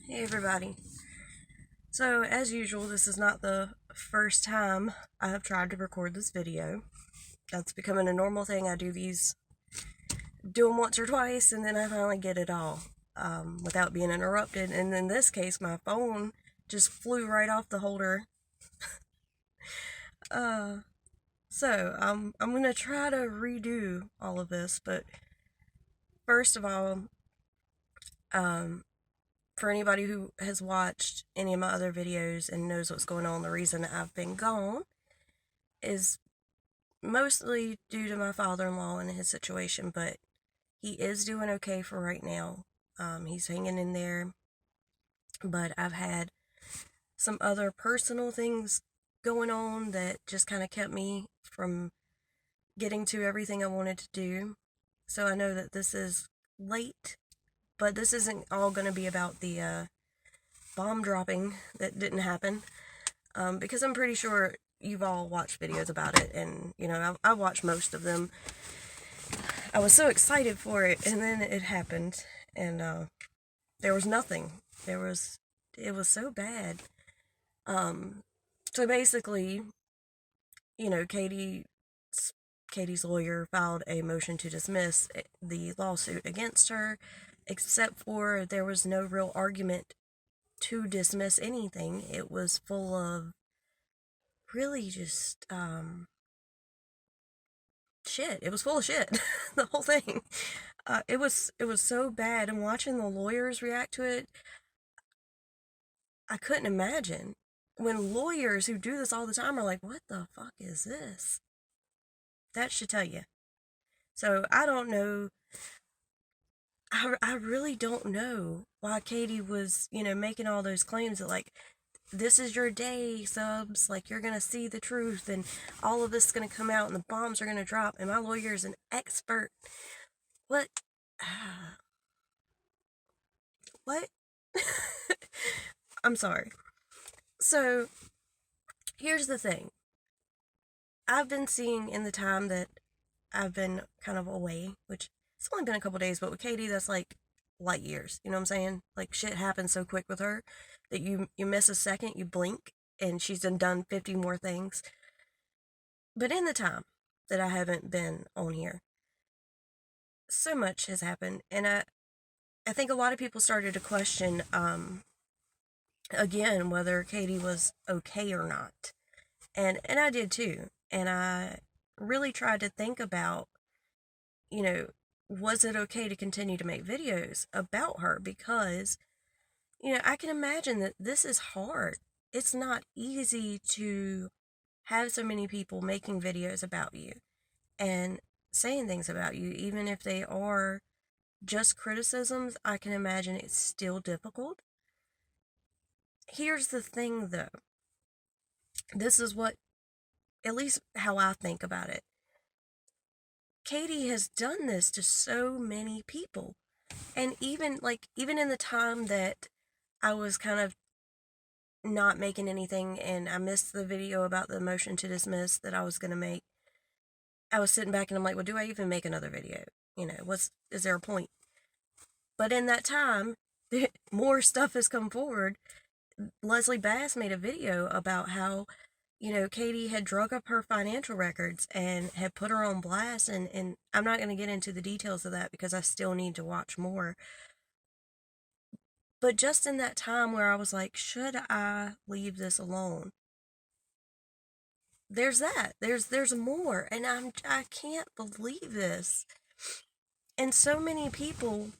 Hey everybody. So, as usual, this is not the first time I have tried to record this video. That's becoming a normal thing. I do them once or twice, and then I finally get it all without being interrupted. And in this case, my phone just flew right off the holder. Uh, I'm gonna try to redo all of this, but first of all, um, for anybody who has watched any of my other videos and knows what's going on, the reason I've been gone is mostly due to my father-in-law and his situation, but he is doing okay for right now. He's hanging in there, but I've had some other personal things going on that just kind of kept me from getting to everything I wanted to do. So I know that this is late, but this isn't all going to be about the bomb dropping that didn't happen, because I'm pretty sure you've all watched videos about it, and I watched most of them. I was so excited for it, and then it happened, and there was nothing. It was so bad. So basically, Katie's lawyer filed a motion to dismiss the lawsuit against her, except for there was no real argument to dismiss anything. It was full of really just shit. It was full of shit. The whole thing. It was so bad, and watching the lawyers react to it, I couldn't imagine. When lawyers who do this all the time are like, "What the fuck is this?" That should tell you. So I don't know. I really don't know why Katie was, making all those claims that, like, this is your day, subs, like, you're gonna see the truth, and all of this is gonna come out, and the bombs are gonna drop, and my lawyer is an expert. What? What? I'm sorry. So, here's the thing. I've been seeing in the time that I've been kind of away, which it's only been a couple days, but with Katie, that's like light years. You know what I'm saying? Like, shit happens so quick with her that you miss a second, you blink, and she's done 50 more things. But in the time that I haven't been on here, so much has happened, and I think a lot of people started to question again whether Katie was okay or not. And I did too. And I really tried to think about, you know, was it okay to continue to make videos about her? Because, I can imagine that this is hard. It's not easy to have so many people making videos about you and saying things about you, even if they are just criticisms. I can imagine it's still difficult. Here's the thing though. This is what, at least how I think about it. Katie has done this to so many people. And even in the time that I was kind of not making anything and I missed the video about the motion to dismiss that I was going to make, I was sitting back and I'm like, well, do I even make another video? Is there a point? But in that time, more stuff has come forward. Leslie Bass made a video about how, Katie had drug up her financial records and had put her on blast. And I'm not going to get into the details of that because I still need to watch more. But just in that time where I was like, should I leave this alone? There's that. There's more. And I can't believe this. And so many people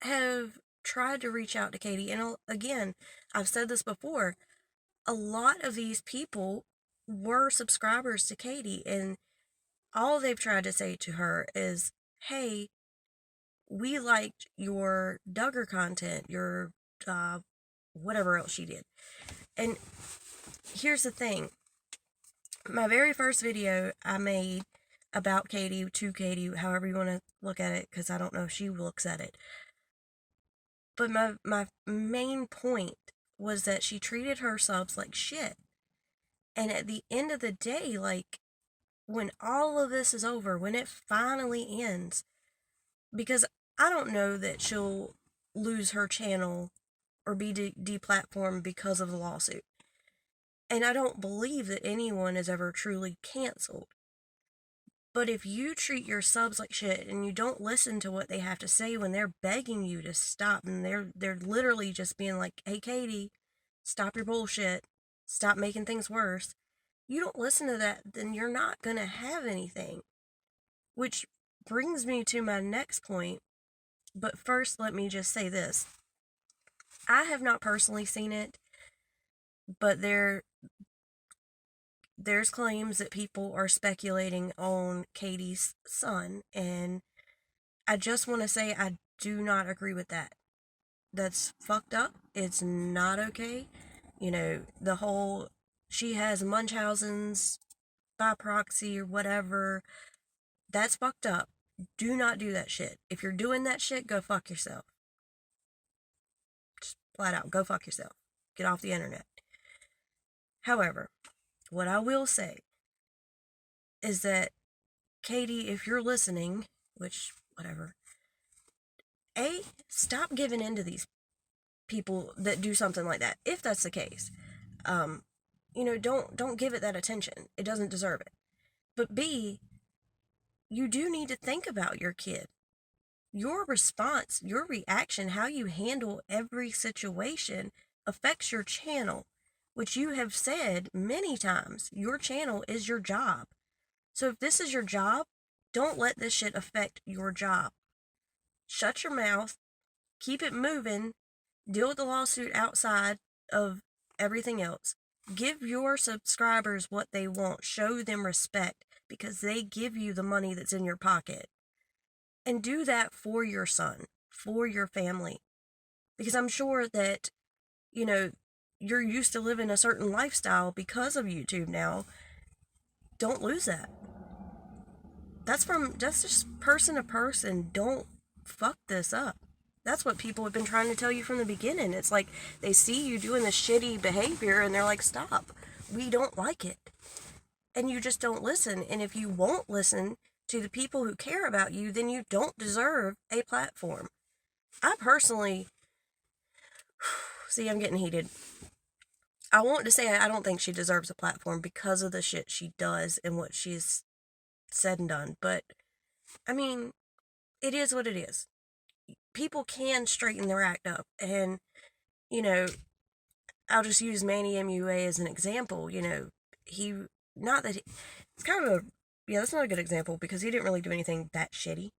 have tried to reach out to Katie. And again, I've said this before, a lot of these people were subscribers to Katie, and all they've tried to say to her is, hey, we liked your Duggar content, your whatever else she did. And here's the thing. My very first video I made about Katie, to Katie, however you want to look at it, because I don't know if she looks at it. But my main point was that she treated her subs like shit. And at the end of the day, like, when all of this is over, when it finally ends, because I don't know that she'll lose her channel or be deplatformed because of the lawsuit. And I don't believe that anyone is ever truly canceled. But if you treat your subs like shit and you don't listen to what they have to say when they're begging you to stop, and they're literally just being like, "Hey Katie, stop your bullshit. Stop making things worse." You don't listen to that, then you're not gonna have anything. Which brings me to my next point. But first, let me just say this. I have not personally seen it, but there's claims that people are speculating on Katie's son, and I just want to say I do not agree with that. That's fucked up. It's not okay. You know, the whole she has Munchausen's by proxy or whatever, that's fucked up. Do not do that shit. If you're doing that shit, go fuck yourself. Just flat out, go fuck yourself. Get off the internet. However, what I will say is that, Katie, if you're listening, which, whatever, stop giving in to these people that do something like that, if that's the case. Don't give it that attention. It doesn't deserve it. But B, you do need to think about your kid. Your response, your reaction, how you handle every situation affects your channel, which you have said many times. Your channel is your job. So if this is your job, don't let this shit affect your job. Shut your mouth, keep it moving, deal with the lawsuit outside of everything else. Give your subscribers what they want. Show them respect because they give you the money that's in your pocket. And do that for your son, for your family. Because I'm sure that, you're used to living a certain lifestyle because of YouTube now. Don't lose that. That's just person to person. Don't fuck this up. That's what people have been trying to tell you from the beginning. It's like they see you doing this shitty behavior and they're like, stop. We don't like it. And you just don't listen. And if you won't listen to the people who care about you, then you don't deserve a platform. I personally, see, I'm getting heated. I want to say I don't think she deserves a platform because of the shit she does and what she's said and done. But, I mean, it is what it is. People can straighten their act up. And, I'll just use Manny MUA as an example. It's kind of that's not a good example because he didn't really do anything that shitty.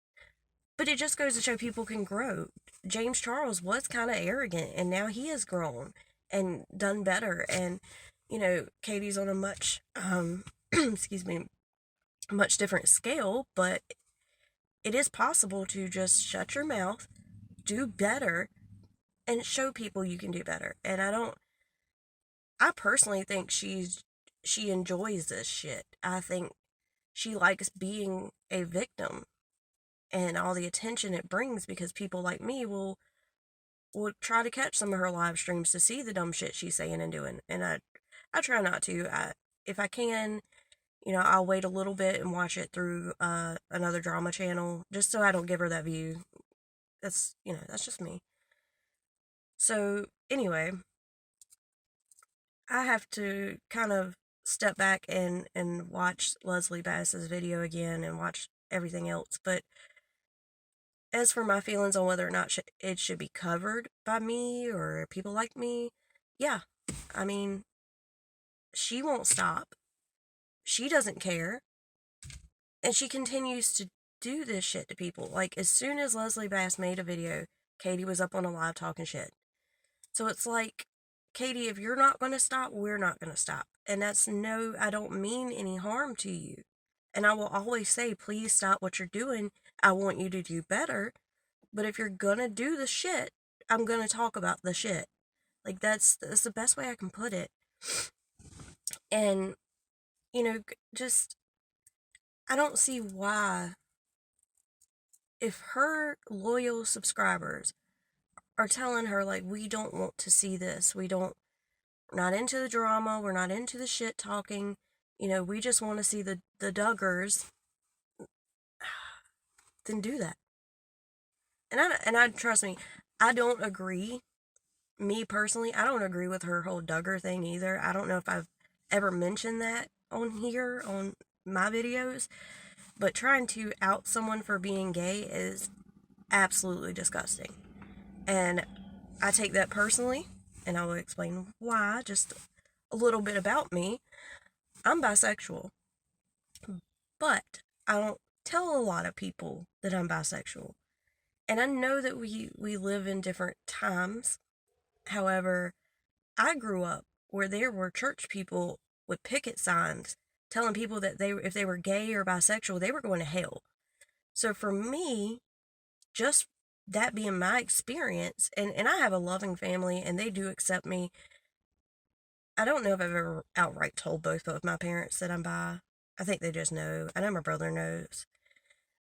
But it just goes to show people can grow. James Charles was kind of arrogant, and now he has grown and done better. And, Katie's on a much, excuse me, much different scale, but it is possible to just shut your mouth, do better, and show people you can do better. And I personally think she enjoys this shit. I think she likes being a victim and all the attention it brings because people like me will try to catch some of her live streams to see the dumb shit she's saying and doing. And I try not to. If I can, I'll wait a little bit and watch it through another drama channel just so I don't give her that view. That's just me. So anyway, I have to kind of step back and watch Leslie Bass's video again and watch everything else. But as for my feelings on whether or not it should be covered by me or people like me, yeah. I mean, she won't stop. She doesn't care. And she continues to do this shit to people. Like, as soon as Leslie Bass made a video, Katie was up on a live talking shit. So it's like, Katie, if you're not going to stop, we're not going to stop. And I don't mean any harm to you. And I will always say, please stop what you're doing. I want you to do better. But if you're going to do the shit, I'm going to talk about the shit. Like, that's the best way I can put it. And, just, I don't see why, if her loyal subscribers are telling her, like, we don't want to see this, we're not into the drama, we're not into the shit talking, we just want to see the Duggars, then do that. And I trust me, I don't agree. Me personally, I don't agree with her whole Duggar thing either. I don't know if I've ever mentioned that on here on my videos, but trying to out someone for being gay is absolutely disgusting. And I take that personally, and I will explain why. Just a little bit about me. I'm bisexual, but I don't tell a lot of people that I'm bisexual. And I know that we live in different times. However, I grew up where there were church people with picket signs telling people that if they were gay or bisexual, they were going to hell. So for me, just that being my experience, and I have a loving family and they do accept me. I don't know if I've ever outright told both of my parents that I'm bi. I think they just know. I know my brother knows.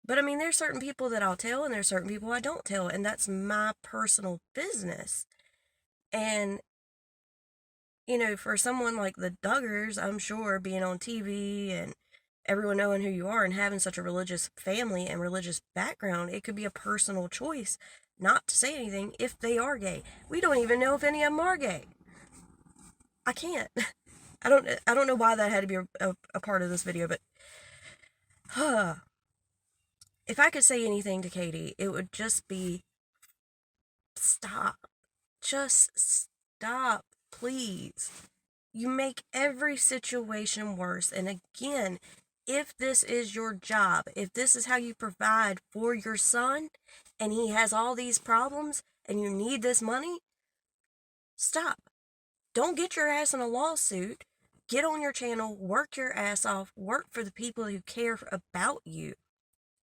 But I mean, there's certain people that I'll tell and there's certain people I don't tell, and that's my personal business. And, for someone like the Duggars, I'm sure being on TV and everyone knowing who you are and having such a religious family and religious background, it could be a personal choice not to say anything if they are gay. We don't even know if any of them are gay. I can't. I don't know why that had to be a part of this video, but if I could say anything to Katie, it would just be stop. Just stop, please. You make every situation worse. And again, if this is your job, if this is how you provide for your son, and he has all these problems, and you need this money, stop. Don't get your ass in a lawsuit. Get on your channel, work your ass off, work for the people who care about you,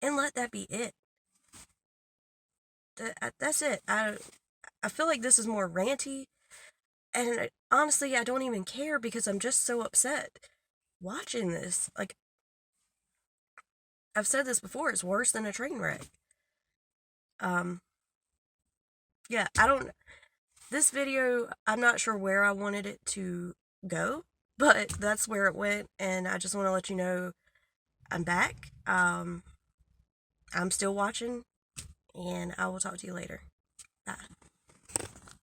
and let that be it. That's it. I feel like this is more ranty, and honestly, I don't even care because I'm just so upset watching this. Like, I've said this before, it's worse than a train wreck. Yeah, this video, I'm not sure where I wanted it to go, but that's where it went, and I just want to let you know I'm back. I'm still watching, and I will talk to you later. Bye.